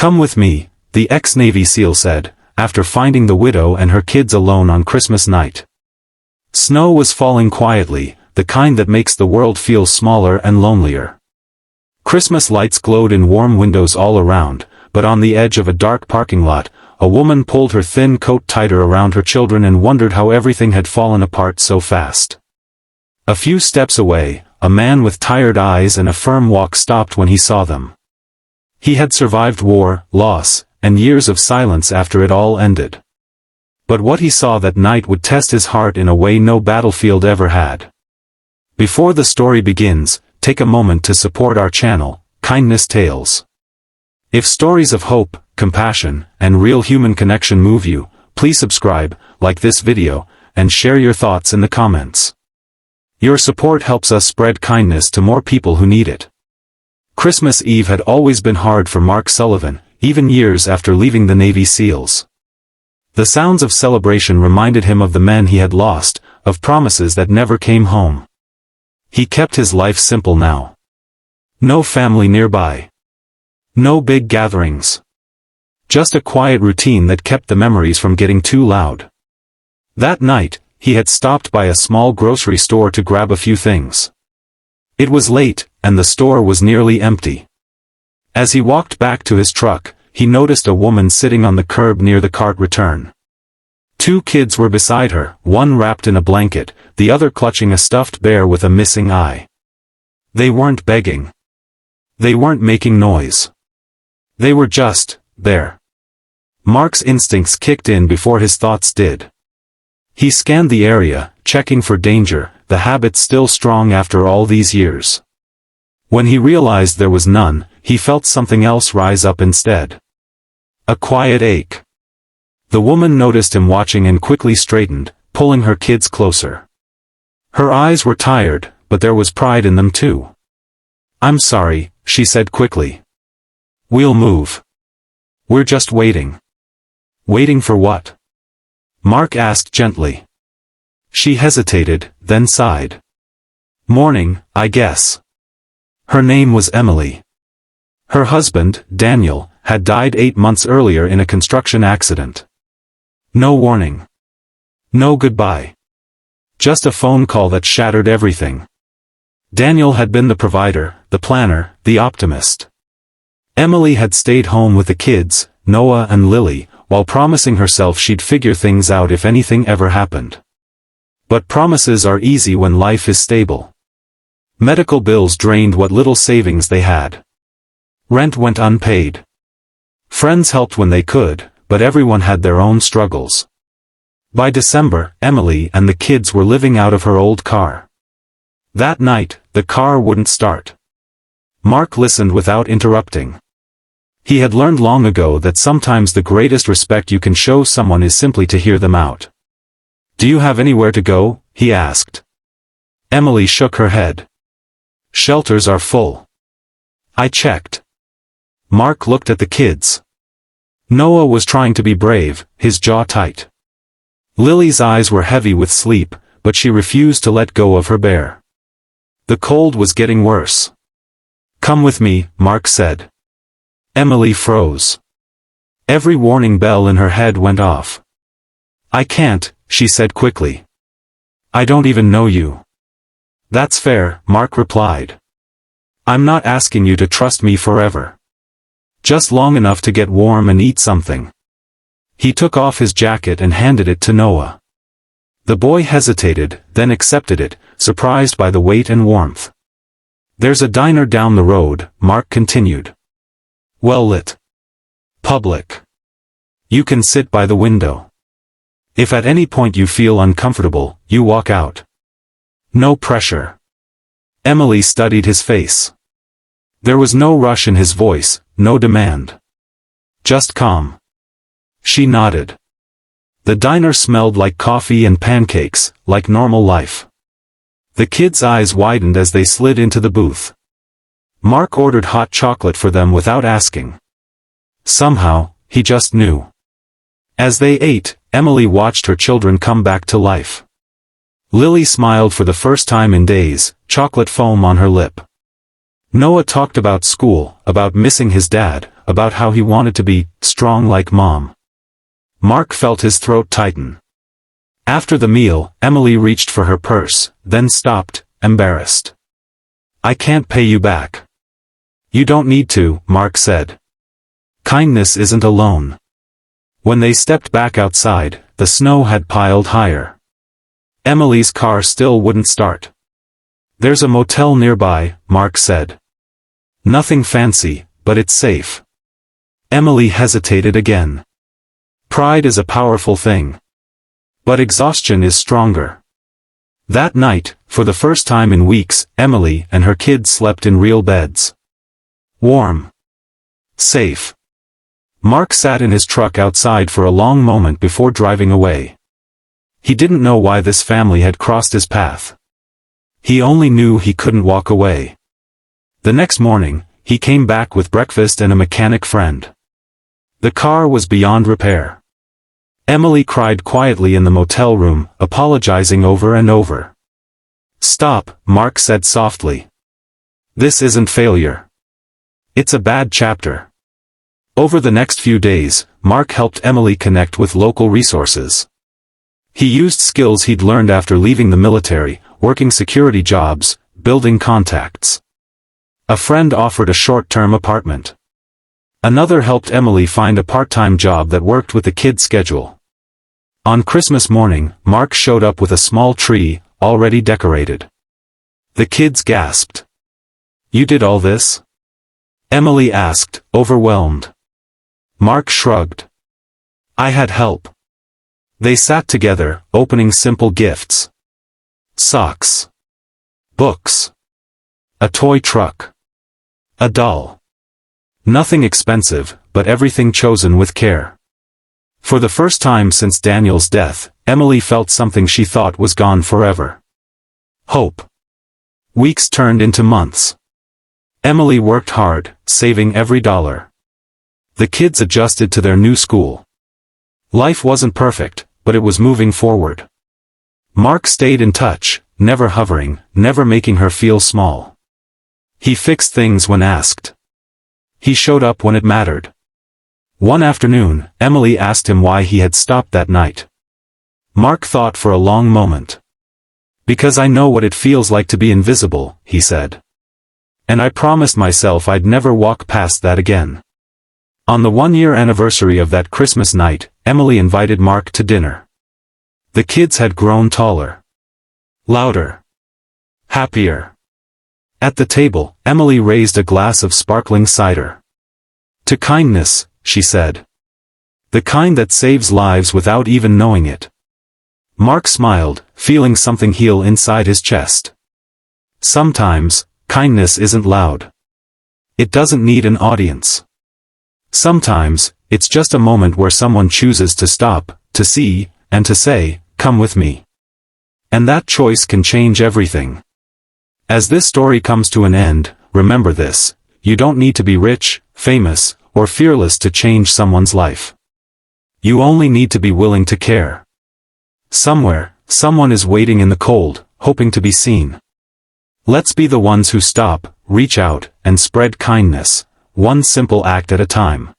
"Come with me," the ex-Navy SEAL said, after finding the widow and her kids alone on Christmas night. Snow was falling quietly, the kind that makes the world feel smaller and lonelier. Christmas lights glowed in warm windows all around, but on the edge of a dark parking lot, a woman pulled her thin coat tighter around her children and wondered how everything had fallen apart so fast. A few steps away, a man with tired eyes and a firm walk stopped when he saw them. He had survived war, loss, and years of silence after it all ended. But what he saw that night would test his heart in a way no battlefield ever had. Before the story begins, take a moment to support our channel, Kindness Tales. If stories of hope, compassion, and real human connection move you, please subscribe, like this video, and share your thoughts in the comments. Your support helps us spread kindness to more people who need it. Christmas Eve had always been hard for Mark Sullivan, even years after leaving the Navy SEALs. The sounds of celebration reminded him of the men he had lost, of promises that never came home. He kept his life simple now. No family nearby. No big gatherings. Just a quiet routine that kept the memories from getting too loud. That night, he had stopped by a small grocery store to grab a few things. It was late, and the store was nearly empty. As he walked back to his truck, he noticed a woman sitting on the curb near the cart return. Two kids were beside her, one wrapped in a blanket, the other clutching a stuffed bear with a missing eye. They weren't begging. They weren't making noise. They were just there. Mark's instincts kicked in before his thoughts did. He scanned the area, checking for danger, the habit still strong after all these years. When he realized there was none, he felt something else rise up instead. A quiet ache. The woman noticed him watching and quickly straightened, pulling her kids closer. Her eyes were tired, but there was pride in them too. "I'm sorry," she said quickly. "We'll move. We're just waiting." "Waiting for what?" Mark asked gently. She hesitated, then sighed. "Morning, I guess." Her name was Emily. Her husband, Daniel, had died 8 months earlier in a construction accident. No warning. No goodbye. Just a phone call that shattered everything. Daniel had been the provider, the planner, the optimist. Emily had stayed home with the kids, Noah and Lily, while promising herself she'd figure things out if anything ever happened. But promises are easy when life is stable. Medical bills drained what little savings they had. Rent went unpaid. Friends helped when they could, but everyone had their own struggles. By December, Emily and the kids were living out of her old car. That night, the car wouldn't start. Mark listened without interrupting. He had learned long ago that sometimes the greatest respect you can show someone is simply to hear them out. "Do you have anywhere to go?" he asked. Emily shook her head. "Shelters are full. I checked." Mark looked at the kids. Noah was trying to be brave, his jaw tight. Lily's eyes were heavy with sleep, but she refused to let go of her bear. The cold was getting worse. "Come with me," Mark said. Emily froze. Every warning bell in her head went off. "I can't," she said quickly. "I don't even know you." "That's fair," Mark replied. "I'm not asking you to trust me forever. Just long enough to get warm and eat something." He took off his jacket and handed it to Noah. The boy hesitated, then accepted it, surprised by the weight and warmth. "There's a diner down the road," Mark continued. "Well lit. Public. You can sit by the window. If at any point you feel uncomfortable, you walk out. No pressure." Emily studied his face. There was no rush in his voice, no demand. Just calm. She nodded. The diner smelled like coffee and pancakes, like normal life. The kids' eyes widened as they slid into the booth. Mark ordered hot chocolate for them without asking. Somehow, he just knew. As they ate, Emily watched her children come back to life. Lily smiled for the first time in days, chocolate foam on her lip. Noah talked about school, about missing his dad, about how he wanted to be strong like Mom. Mark felt his throat tighten. After the meal, Emily reached for her purse, then stopped, embarrassed. "I can't pay you back." "You don't need to," Mark said. "Kindness isn't a loan." When they stepped back outside, the snow had piled higher. Emily's car still wouldn't start. "There's a motel nearby," Mark said. "Nothing fancy, but it's safe." Emily hesitated again. Pride is a powerful thing. But exhaustion is stronger. That night, for the first time in weeks, Emily and her kids slept in real beds. Warm. Safe. Mark sat in his truck outside for a long moment before driving away. He didn't know why this family had crossed his path. He only knew he couldn't walk away. The next morning, he came back with breakfast and a mechanic friend. The car was beyond repair. Emily cried quietly in the motel room, apologizing over and over. "Stop," Mark said softly. "This isn't failure. It's a bad chapter." Over the next few days, Mark helped Emily connect with local resources. He used skills he'd learned after leaving the military, working security jobs, building contacts. A friend offered a short-term apartment. Another helped Emily find a part-time job that worked with the kids' schedule. On Christmas morning, Mark showed up with a small tree, already decorated. The kids gasped. "You did all this?" Emily asked, overwhelmed. Mark shrugged. "I had help." They sat together, opening simple gifts. Socks. Books. A toy truck. A doll. Nothing expensive, but everything chosen with care. For the first time since Daniel's death, Emily felt something she thought was gone forever. Hope. Weeks turned into months. Emily worked hard, saving every dollar. The kids adjusted to their new school. Life wasn't perfect, but it was moving forward. Mark stayed in touch, never hovering, never making her feel small. He fixed things when asked. He showed up when it mattered. One afternoon, Emily asked him why he had stopped that night. Mark thought for a long moment. "Because I know what it feels like to be invisible," he said. "And I promised myself I'd never walk past that again." On the one-year anniversary of that Christmas night, Emily invited Mark to dinner. The kids had grown taller. Louder. Happier. At the table, Emily raised a glass of sparkling cider. "To kindness," she said. "The kind that saves lives without even knowing it." Mark smiled, feeling something heal inside his chest. Sometimes, kindness isn't loud. It doesn't need an audience. Sometimes, it's just a moment where someone chooses to stop, to see, and to say, "Come with me." And that choice can change everything. As this story comes to an end, remember this: you don't need to be rich, famous, or fearless to change someone's life. You only need to be willing to care. Somewhere, someone is waiting in the cold, hoping to be seen. Let's be the ones who stop, reach out, and spread kindness, one simple act at a time.